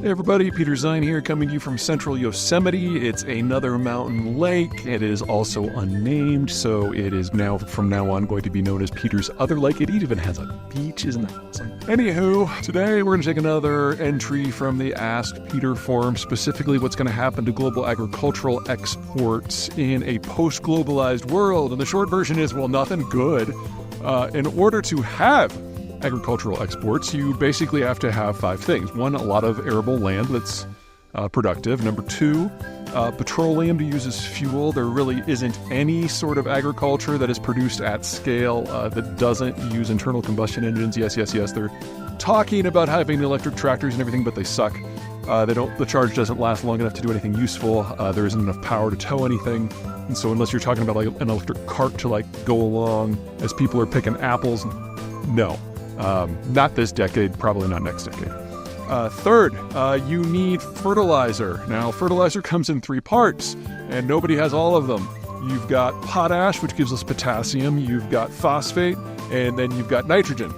Hey everybody, Peter Zine here, coming to you from central Yosemite. It's another mountain lake. It is also unnamed, so it is now, from now on, going to be known as Peter's Other Lake. It even has a beach, isn't that awesome? Anywho, today we're going to take another entry from the Ask Peter forum, specifically what's going to happen to global agricultural exports in a post-globalized world. And the short version is, well, nothing good. In order to have agricultural exports, you basically have to have five things. One, a lot of arable land that's productive. Number two, petroleum to use as fuel. There really isn't any sort of agriculture that is produced at scale that doesn't use internal combustion engines. Yes. They're talking about having electric tractors and everything, but they suck. The charge doesn't last long enough to do anything useful. There isn't enough power to tow anything. And so unless you're talking about like an electric cart to like go along as people are picking apples, no. Not this decade, probably not next decade. Third, you need fertilizer. Now, fertilizer comes in three parts, and nobody has all of them. You've got potash, which gives us potassium. You've got phosphate, and then you've got nitrogen.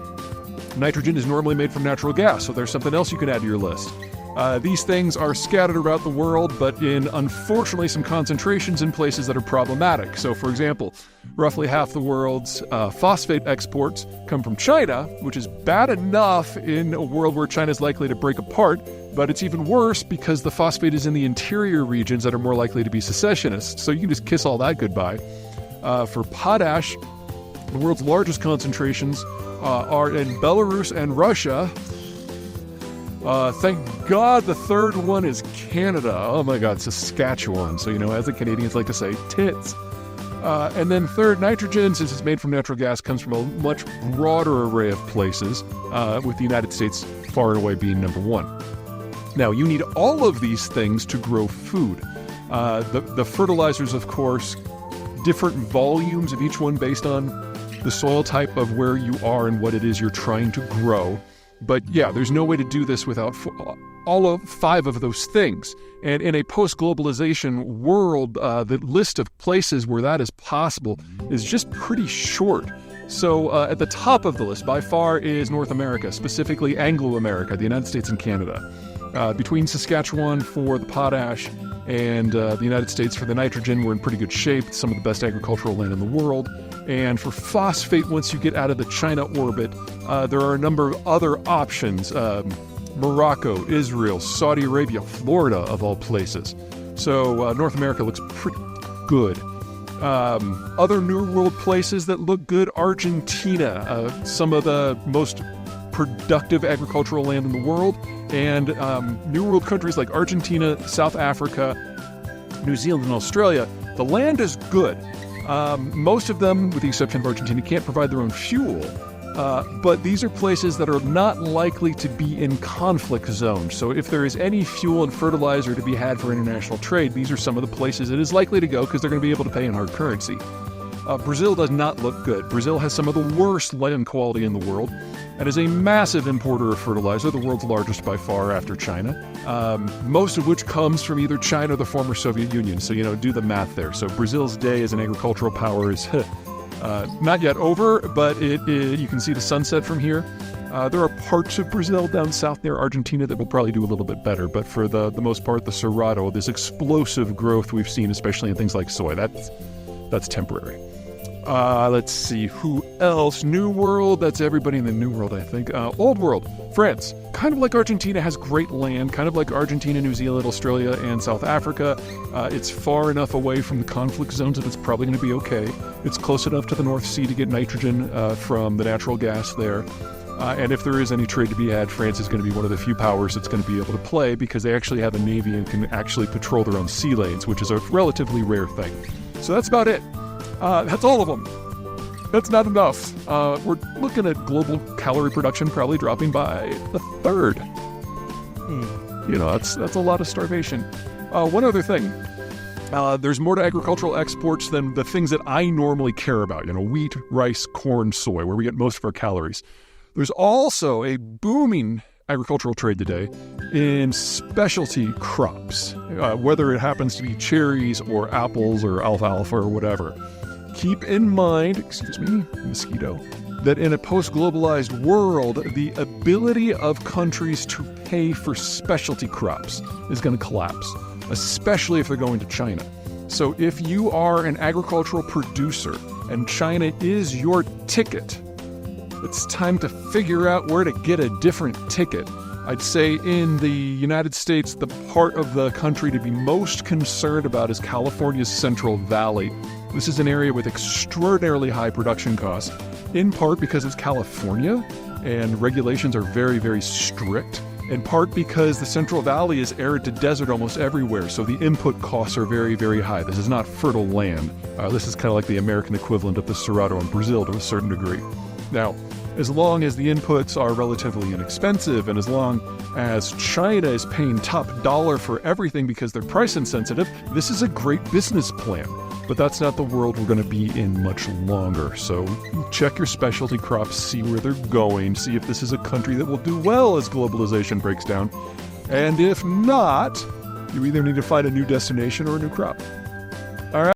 Nitrogen is normally made from natural gas, so there's something else you can add to your list. These things are scattered around the world, but in, unfortunately, some concentrations in places that are problematic. So, for example, roughly half the world's phosphate exports come from China, which is bad enough in a world where China is likely to break apart, but it's even worse because the phosphate is in the interior regions that are more likely to be secessionists. So you can just kiss all that goodbye. For potash, the world's largest concentrations are in Belarus and Russia. Thank God the third one is Canada. Oh my God, Saskatchewan. So, as the Canadians like to say, tits. And then third, nitrogen, since it's made from natural gas, comes from a much broader array of places, with the United States far and away being number one. Now, you need all of these things to grow food. The fertilizers, of course, different volumes of each one based on the soil type of where you are and what it is you're trying to grow. But yeah, there's no way to do this without all of five of those things. And in a post-globalization world, the list of places where that is possible is just pretty short. So at the top of the list, by far, is North America, specifically Anglo-America, the United States and Canada. Between Saskatchewan for the potash and the United States for the nitrogen, we're in pretty good shape. It's some of the best agricultural land in the world. And for phosphate, once you get out of the China orbit, there are a number of other options. Morocco, Israel, Saudi Arabia, Florida, of all places. So North America looks pretty good. Other New World places that look good, Argentina, some of the most productive agricultural land in the world. And New World countries like Argentina, South Africa, New Zealand, and Australia, the land is good. Most of them, with the exception of Argentina, can't provide their own fuel. But these are places that are not likely to be in conflict zones. So if there is any fuel and fertilizer to be had for international trade, these are some of the places it is likely to go because they're going to be able to pay in hard currency. Brazil does not look good. Brazil has some of the worst land quality in the world and is a massive importer of fertilizer, the world's largest by far after China, most of which comes from either China or the former Soviet Union. So, do the math there. So Brazil's day as an agricultural power is not yet over, but you can see the sunset from here. There are parts of Brazil down south near Argentina that will probably do a little bit better, but for the most part, the Cerrado, this explosive growth we've seen, especially in things like soy, that's temporary. Let's see, who else? New World, that's everybody in the New World, I think. Old World, France, kind of like Argentina, has great land, kind of like Argentina, New Zealand, Australia, and South Africa. It's far enough away from the conflict zones that it's probably going to be okay. It's close enough to the North Sea to get nitrogen from the natural gas there. And if there is any trade to be had, France is going to be one of the few powers that's going to be able to play because they actually have a navy and can actually patrol their own sea lanes, which is a relatively rare thing. So that's about it. That's all of them. That's not enough. We're looking at global calorie production probably dropping by a third. That's a lot of starvation. One other thing. There's more to agricultural exports than the things that I normally care about. Wheat, rice, corn, soy, where we get most of our calories. There's also a booming agricultural trade today in specialty crops, whether it happens to be cherries or apples or alfalfa or whatever. Keep in mind, excuse me, mosquito. that in a post-globalized world, the ability of countries to pay for specialty crops is going to collapse, especially if they're going to China. So if you are an agricultural producer and China is your ticket, it's time to figure out where to get a different ticket. I'd say in the United States, the part of the country to be most concerned about is California's Central Valley. This is an area with extraordinarily high production costs, in part because it's California and regulations are very, very strict, in part because the Central Valley is arid to desert almost everywhere, so the input costs are very, very high. This is not fertile land. This is kind of like the American equivalent of the Cerrado in Brazil to a certain degree. Now, as long as the inputs are relatively inexpensive and as long as China is paying top dollar for everything because they're price insensitive, this is a great business plan. But that's not the world we're going to be in much longer. So check your specialty crops, see where they're going, see if this is a country that will do well as globalization breaks down. And if not, you either need to find a new destination or a new crop.